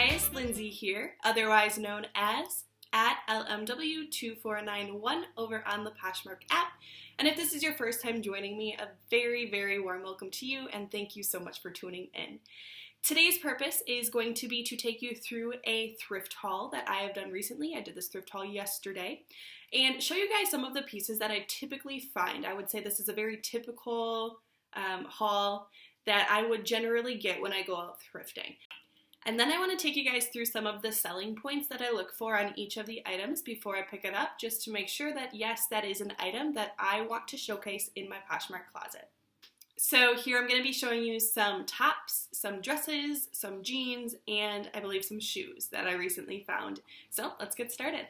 guys, Lindsay here, otherwise known as @LMW2491 over on the Poshmark app. And if this is your first time joining me, a very, very warm welcome to you, and thank you so much for tuning in. Today's purpose is going to be to take you through a thrift haul that I have done recently. I did this thrift haul yesterday, and show you guys some of the pieces that I typically find. I would say this is a very typical haul that I would generally get when I go out thrifting. And then I want to take you guys through some of the selling points that I look for on each of the items before I pick it up, just to make sure that yes, that is an item that I want to showcase in my Poshmark closet. So here I'm going to be showing you some tops, some dresses, some jeans, and I believe some shoes that I recently found. So let's get started.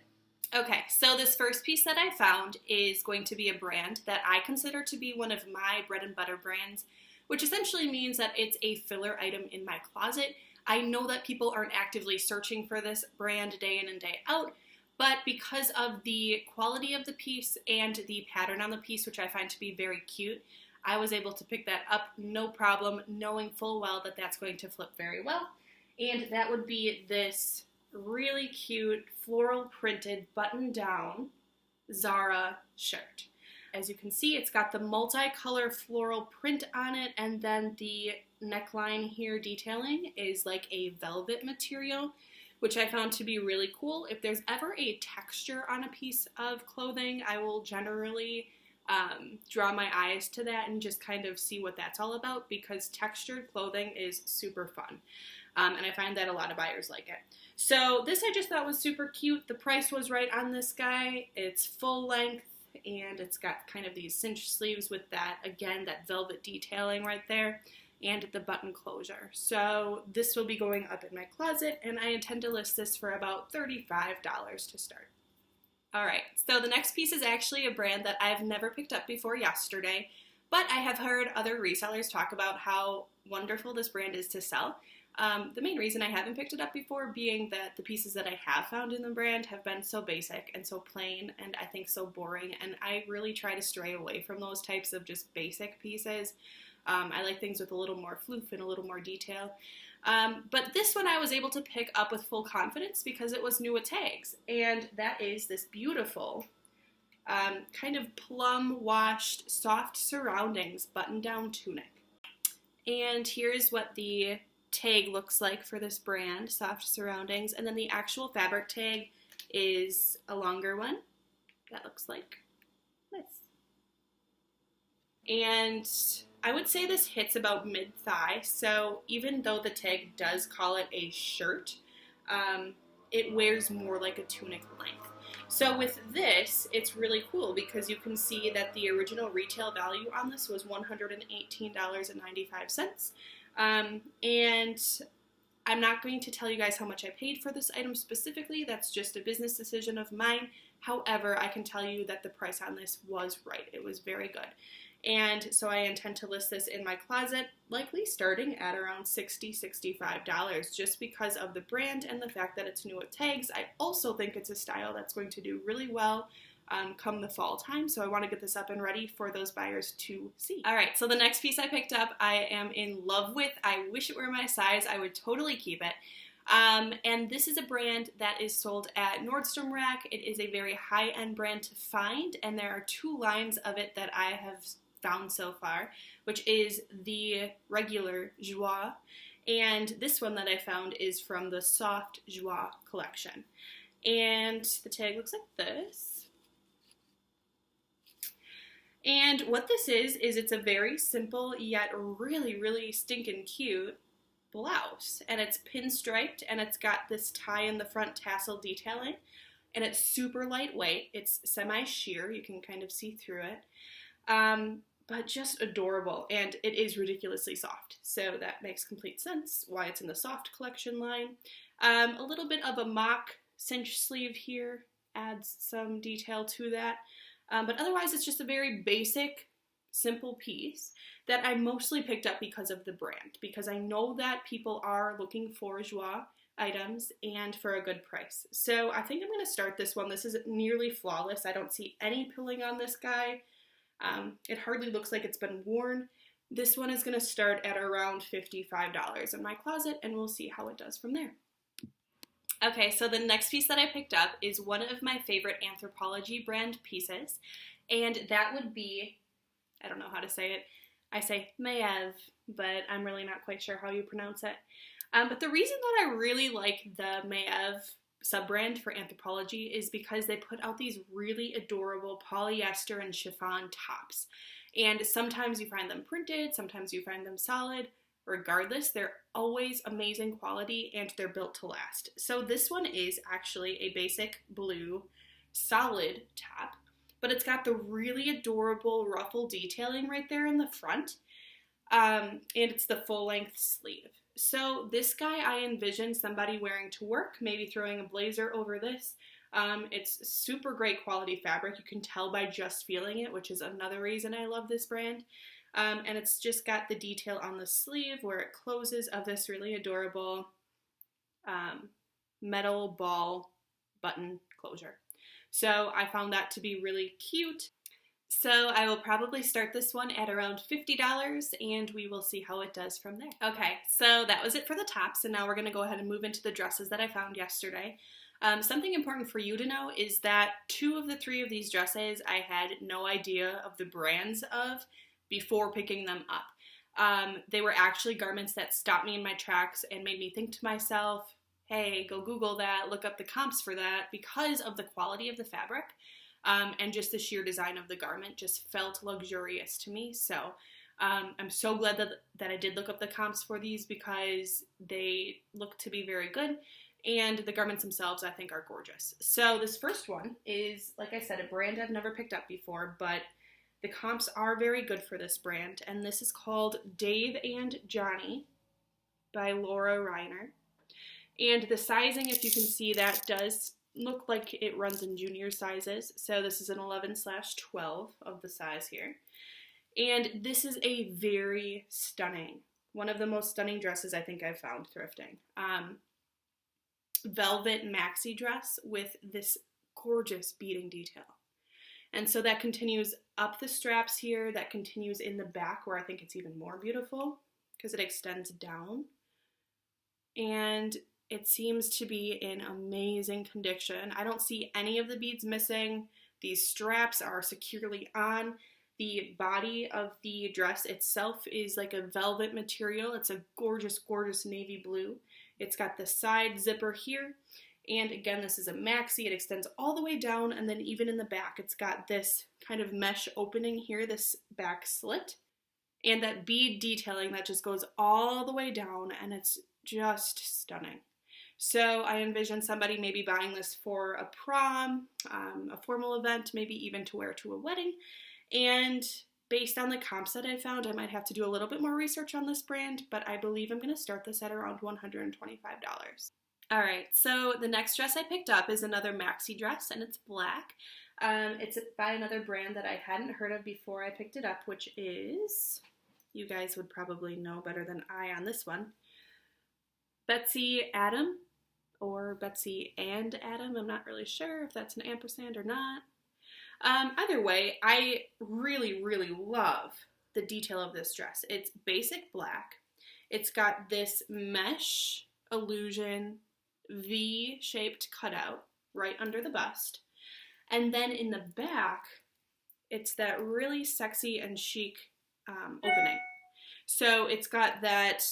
Okay, so this first piece that I found is going to be a brand that I consider to be one of my bread and butter brands, which essentially means that it's a filler item in my closet. I know that people aren't actively searching for this brand day in and day out, but because of the quality of the piece and the pattern on the piece, which I find to be very cute, I was able to pick that up no problem, knowing full well that that's going to flip very well. And that would be this really cute floral printed button-down Zara shirt. As you can see, it's got the multicolor floral print on it, and then the neckline here detailing is like a velvet material, which I found to be really cool. If there's ever a texture on a piece of clothing, I will generally draw my eyes to that and just kind of see what that's all about, because textured clothing is super fun. And I find that a lot of buyers like it. So this I just thought was super cute. The price was right on this guy. It's full length, and it's got kind of these cinched sleeves with that, again, that velvet detailing right there, and the button closure. So this will be going up in my closet, and I intend to list this for about $35 to start. Alright, so the next piece is actually a brand that I've never picked up before yesterday, but I have heard other resellers talk about how wonderful this brand is to sell. The main reason I haven't picked it up before being that the pieces that I have found in the brand have been so basic and so plain and I think so boring, and I really try to stray away from those types of just basic pieces. I like things with a little more floof and a little more detail. But this one I was able to pick up with full confidence because it was new with tags, and that is this beautiful kind of plum washed soft surroundings button-down tunic. And here's what the tag looks like for this brand, soft surroundings, and then the actual fabric tag is a longer one that looks like this. And I would say this hits about mid-thigh, so even though the tag does call it a shirt, it wears more like a tunic length. So with this, it's really cool because you can see that the original retail value on this was $118.95. And I'm not going to tell you guys how much I paid for this item specifically. That's just a business decision of mine. However, I can tell you that the price on this was right. It was very good. And so I intend to list this in my closet, likely starting at around $60, $65, just because of the brand and the fact that it's new with tags. I also think it's a style that's going to do really well come the fall time, so I want to get this up and ready for those buyers to see. Alright, so the next piece I picked up I am in love with. I wish it were my size. I would totally keep it. And this is a brand that is sold at Nordstrom Rack. It is a very high-end brand to find, and there are two lines of it that I have found so far, which is the regular Joie, and this one that I found is from the Soft Joie collection. And the tag looks like this. And what this is it's a very simple yet really, really stinking cute blouse. And it's pinstriped, and it's got this tie in the front tassel detailing. And it's super lightweight. It's semi-sheer. You can kind of see through it. But just adorable. And it is ridiculously soft. So that makes complete sense why it's in the soft collection line. A little bit of a mock cinch sleeve here adds some detail to that. But otherwise, it's just a very basic, simple piece that I mostly picked up because of the brand, because I know that people are looking for Joie items and for a good price. So I think I'm going to start this one. This is nearly flawless. I don't see any pilling on this guy. It hardly looks like it's been worn. This one is going to start at around $55 in my closet, and we'll see how it does from there. Okay, so the next piece that I picked up is one of my favorite Anthropologie brand pieces, and that would be, I don't know how to say it. I say Mayev, but I'm really not quite sure how you pronounce it. But the reason that I really like the Mayev sub-brand for Anthropologie is because they put out these really adorable polyester and chiffon tops. And sometimes you find them printed, sometimes you find them solid. Regardless, they're always amazing quality and they're built to last. So this one is actually a basic blue solid top, but it's got the really adorable ruffle detailing right there in the front, and it's the full-length sleeve. So this guy I envision somebody wearing to work, maybe throwing a blazer over this. It's super great quality fabric. You can tell by just feeling it, which is another reason I love this brand. And it's just got the detail on the sleeve where it closes of this really adorable metal ball button closure. So I found that to be really cute. So I will probably start this one at around $50 and we will see how it does from there. Okay, so that was it for the tops, and now we're going to go ahead and move into the dresses that I found yesterday. Something important for you to know is that 2 of the 3 of these dresses I had no idea of the brands of before picking them up. They were actually garments that stopped me in my tracks and made me think to myself, hey, go Google that, look up the comps for that, because of the quality of the fabric. And just the sheer design of the garment just felt luxurious to me. So I'm so glad that I did look up the comps for these because they look to be very good. And the garments themselves, I think, are gorgeous. So this first one is, like I said, a brand I've never picked up before, but the comps are very good for this brand. And this is called Dave and Johnny by Laura Reiner. And the sizing, if you can see, that does look like it runs in junior sizes. So this is an 11/12 of the size here. And this is a very stunning, one of the most stunning dresses I think I've found thrifting. Velvet maxi dress with this gorgeous beading detail. And so that continues up the straps here, that continues in the back where I think it's even more beautiful because it extends down. And it seems to be in amazing condition. I don't see any of the beads missing. These straps are securely on. The body of the dress itself is like a velvet material. It's a gorgeous, gorgeous navy blue. It's got the side zipper here. And again, this is a maxi. It extends all the way down, and then even in the back, it's got this kind of mesh opening here, this back slit. And that bead detailing that just goes all the way down, and it's just stunning. So I envision somebody maybe buying this for a prom, a formal event, maybe even to wear to a wedding. And based on the comps that I found, I might have to do a little bit more research on this brand, but I believe I'm going to start this at around $125. Alright, so the next dress I picked up is another maxi dress, and it's black. It's by another brand that I hadn't heard of before I picked it up, which is, you guys would probably know better than I on this one, Betsy Adam, or Betsy and Adam. I'm not really sure if that's an ampersand or not. Either way, I really, really love the detail of this dress. It's basic black. It's got this mesh illusion V-shaped cutout right under the bust. And then in the back, it's that really sexy and chic opening. So it's got that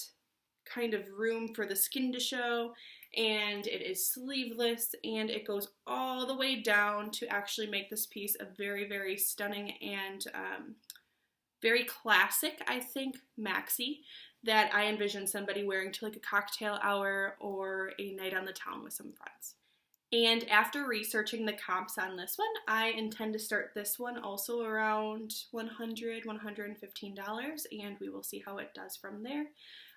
kind of room for the skin to show, and it is sleeveless, and it goes all the way down to actually make this piece a very, very stunning and very classic, I think, maxi that I envision somebody wearing to like a cocktail hour or a night on the town with some friends. And after researching the comps on this one, I intend to start this one also around $100, $115, and we will see how it does from there.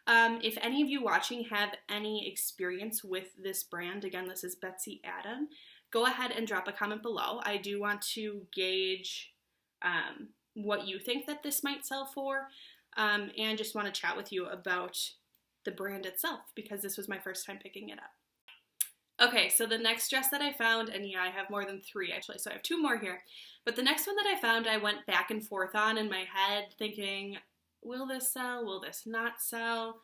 If any of you watching have any experience with this brand, again, this is Betsy Adam, go ahead and drop a comment below. I do want to gauge what you think that this might sell for, and just want to chat with you about the brand itself, because this was my first time picking it up. Okay, so the next dress that I found, and yeah, I have more than 3 actually, so I have 2 more here, but the next one that I found I went back and forth on in my head thinking, will this sell? Will this not sell?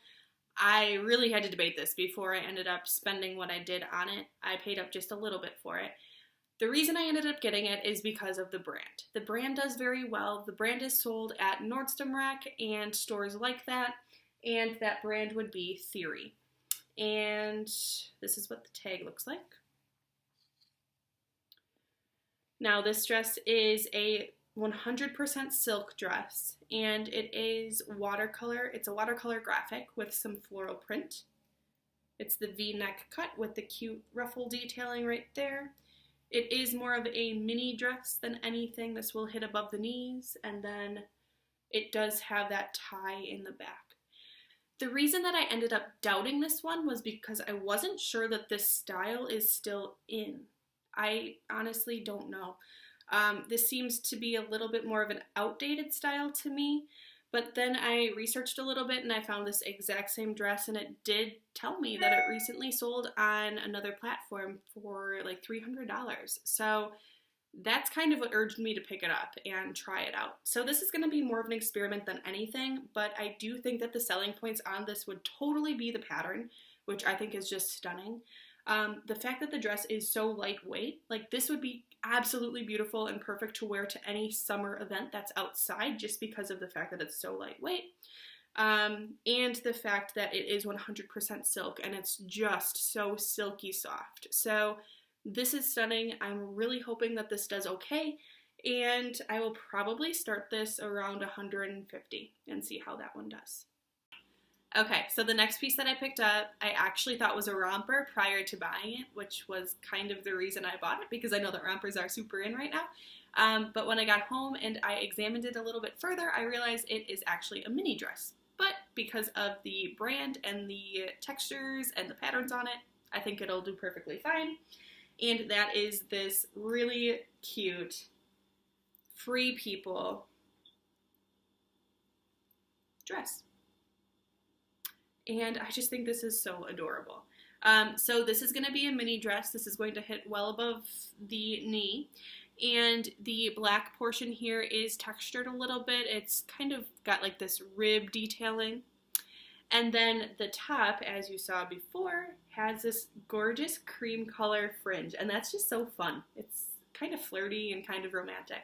I really had to debate this before I ended up spending what I did on it. I paid up just a little bit for it. The reason I ended up getting it is because of the brand. The brand does very well. The brand is sold at Nordstrom Rack and stores like that, and that brand would be Theory. And this is what the tag looks like. Now this dress is a 100% silk dress, and it is watercolor. It's a watercolor graphic with some floral print. It's the V-neck cut with the cute ruffle detailing right there. It is more of a mini dress than anything. This will hit above the knees, and then it does have that tie in the back. The reason that I ended up doubting this one was because I wasn't sure that this style is still in. I honestly don't know. This seems to be a little bit more of an outdated style to me, but then I researched a little bit and I found this exact same dress, and it did tell me that it recently sold on another platform for like $300. So that's kind of what urged me to pick it up and try it out. So this is going to be more of an experiment than anything, but I do think that the selling points on this would totally be the pattern, which I think is just stunning. The fact that the dress is so lightweight, like this would be absolutely beautiful and perfect to wear to any summer event that's outside, just because of the fact that it's so lightweight. And the fact that it is 100% silk and it's just so silky soft. So this is stunning. I'm really hoping that this does okay, and I will probably start this around 150 and see how that one does. Okay, so the next piece that I picked up, I actually thought was a romper prior to buying it, which was kind of the reason I bought it, because I know that rompers are super in right now. But when I got home and I examined it a little bit further, I realized it is actually a mini dress. But because of the brand and the textures and the patterns on it, I think it'll do perfectly fine. And that is this really cute Free People dress. And I just think this is so adorable. So this is going to be a mini dress. This is going to hit well above the knee. And the black portion here is textured a little bit. It's kind of got like this rib detailing. And then the top, as you saw before, has this gorgeous cream color fringe. And that's just so fun. It's kind of flirty and kind of romantic.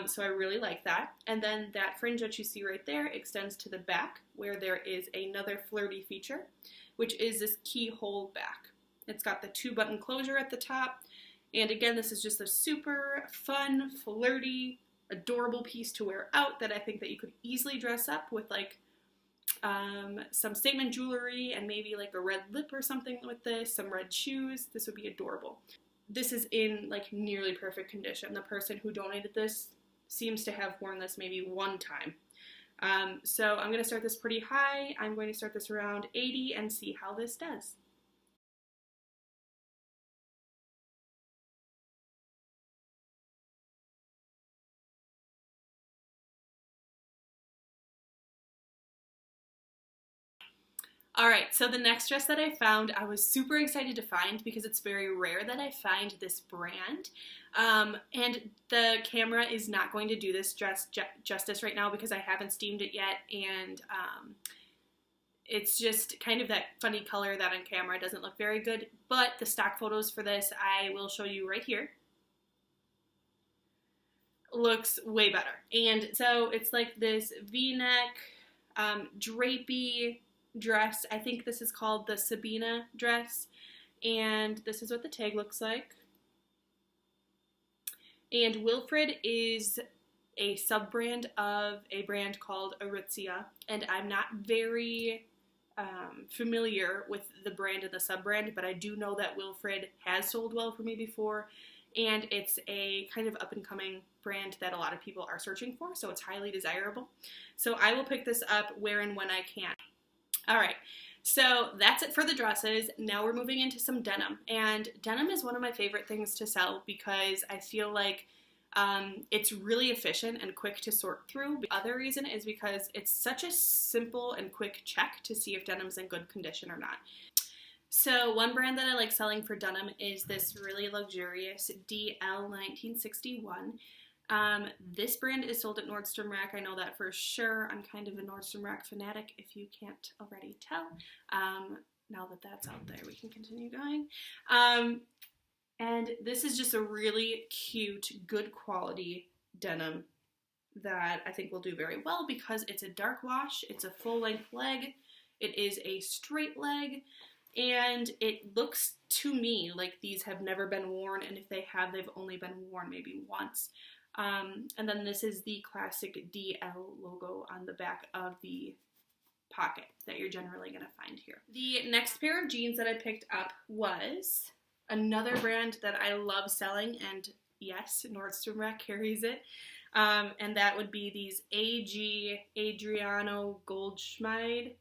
So I really like that. And then that fringe that you see right there extends to the back, where there is another flirty feature, which is this keyhole back. It's got the 2-button closure at the top. And again, this is just a super fun, flirty, adorable piece to wear out that I think that you could easily dress up with like some statement jewelry and maybe like a red lip or something with this, some red shoes. This would be adorable. This is in like nearly perfect condition. The person who donated this seems to have worn this maybe one time. So I'm going to start this pretty high. I'm going to start this around 80 and see how this does. Alright, so the next dress that I found, I was super excited to find because it's very rare that I find this brand. And the camera is not going to do this dress justice right now because I haven't steamed it yet, and it's just kind of that funny color that on camera doesn't look very good. But the stock photos for this I will show you right here. Looks way better. And so it's like this V-neck, drapey dress. I think this is called the Sabina dress, and this is what the tag looks like. And Wilfred is a sub-brand of a brand called Aritzia, and I'm not very familiar with the brand and the sub-brand, but I do know that Wilfred has sold well for me before, and it's a kind of up-and-coming brand that a lot of people are searching for, so it's highly desirable. So I will pick this up where and when I can. Alright, so that's it for the dresses. Now we're moving into some denim. And denim is one of my favorite things to sell because I feel like it's really efficient and quick to sort through. The other reason is because it's such a simple and quick check to see if denim's in good condition or not. So one brand that I like selling for denim is this really luxurious DL 1961. This brand is sold at Nordstrom Rack. I know that for sure. I'm kind of a Nordstrom Rack fanatic, if you can't already tell. Now that that's out there, we can continue going. And this is just a really cute, good quality denim that I think will do very well because it's a dark wash, it's a full-length leg, it is a straight leg, and it looks to me like these have never been worn, and if they have, they've only been worn maybe once. And then this is the classic DL logo on the back of the pocket that you're generally going to find here. The next pair of jeans that I picked up was another brand that I love selling, and yes, Nordstrom Rack carries it, and that would be these AG Adriano Goldschmied,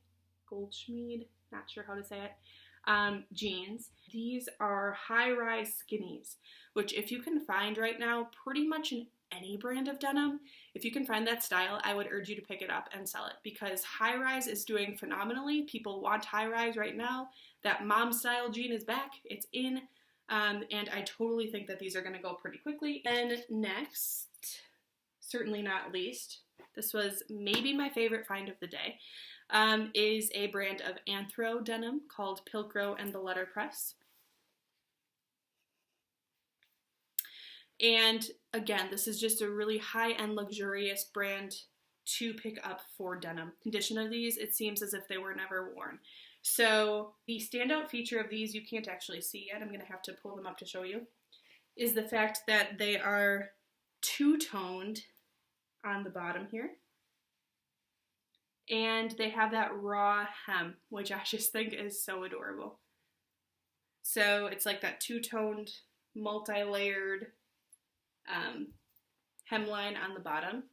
not sure how to say it, jeans. These are high-rise skinnies, which if you can find right now pretty much in any brand of denim, if you can find that style, I would urge you to pick it up and sell it because high-rise is doing phenomenally. People want high-rise right now. That mom style jean is back. It's in. And I totally think that these are going to go pretty quickly. And next, certainly not least, this was maybe my favorite find of the day, is a brand of anthro denim called Pilcrow and the Letterpress. And again, this is just a really high-end luxurious brand to pick up for denim. Condition of these, it seems as if they were never worn. So the standout feature of these, you can't actually see yet, I'm going to have to pull them up to show you, is the fact that they are two-toned on the bottom here. And they have that raw hem, which I just think is so adorable. So it's like that two-toned, multi-layered hemline on the bottom,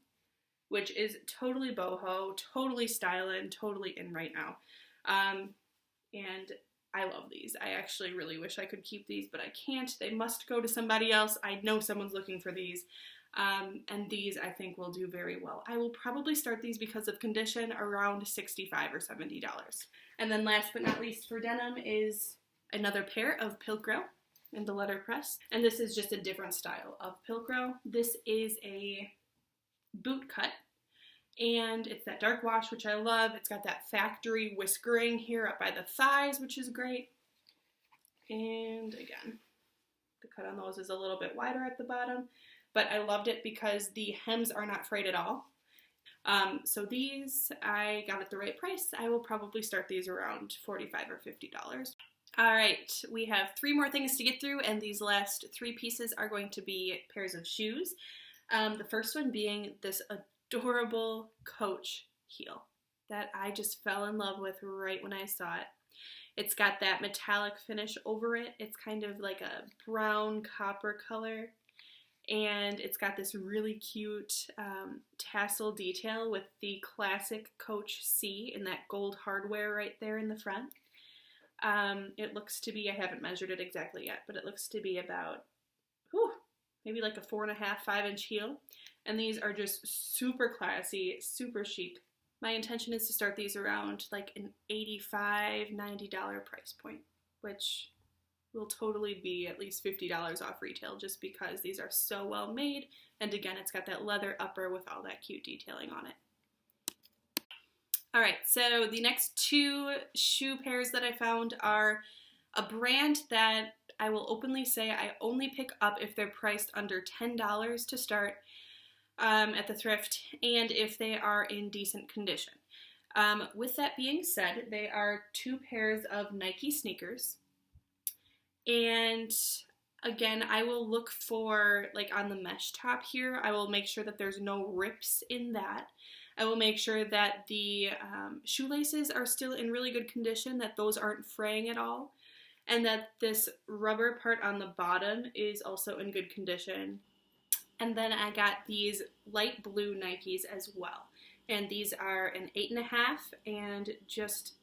which is totally boho, totally styling, totally in right now. And I love these. I actually really wish I could keep these, but I can't. They must go to somebody else. I know someone's looking for these. And these I think will do very well. I will probably start these because of condition around $65 or $70. And then last but not least for denim is another pair of Pilcrow in the letterpress. And this is just a different style of Pilcrow. This is a boot cut. And it's that dark wash, which I love. It's got that factory whiskering here up by the thighs, which is great. And again, the cut on those is a little bit wider at the bottom, but I loved it because the hems are not frayed at all. So these I got at the right price. I will probably start these around $45 or $50. All right, we have 3 more things to get through, and these last 3 pieces are going to be pairs of shoes. The first one being this adorable Coach heel that I just fell in love with right when I saw it. It's got that metallic finish over it. It's kind of like a brown copper color, and it's got this really cute tassel detail with the classic Coach C in that gold hardware right there in the front. It looks to be, I haven't measured it exactly yet, but it looks to be about, maybe like a 4.5, 5-inch heel. And these are just super classy, super chic. My intention is to start these around like an $85, $90 price point, which will totally be at least $50 off retail just because these are so well made. And again, it's got that leather upper with all that cute detailing on it. All right, so the next 2 shoe pairs that I found are a brand that I will openly say I only pick up if they're priced under $10 to start at the thrift and if they are in decent condition. With that being said, they are 2 pairs of Nike sneakers. And again, I will look for, like on the mesh top here, I will make sure that there's no rips in that. I will make sure that the shoelaces are still in really good condition, that those aren't fraying at all, and that this rubber part on the bottom is also in good condition. And then I got these light blue Nikes as well. And these are an 8.5 and just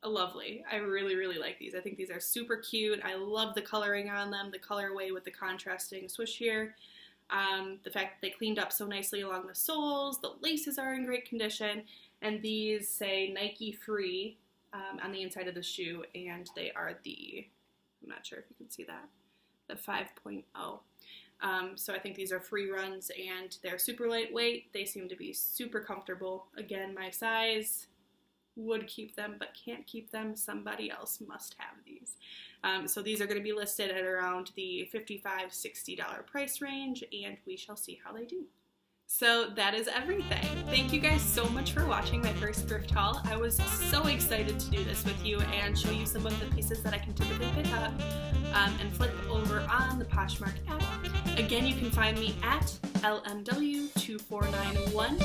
lovely. I really, really like these. I think these are super cute. I love the coloring on them, the colorway with the contrasting swoosh here. The fact that they cleaned up so nicely along the soles, the laces are in great condition, and these say Nike Free on the inside of the shoe, and they are the, I'm not sure if you can see that, the 5.0. So I think these are free runs and they're super lightweight. They seem to be super comfortable. Again, my size, would keep them but can't keep them. Somebody else must have these. So these are going to be listed at around the $55–$60 price range, and we shall see how they do. So that is everything. Thank you guys so much for watching my first thrift haul. I was so excited to do this with you and show you some of the pieces that I can typically pick up and flip over on the Poshmark app. Again, you can find me at LMW2491.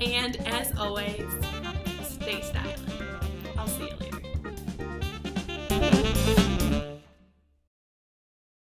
And as always,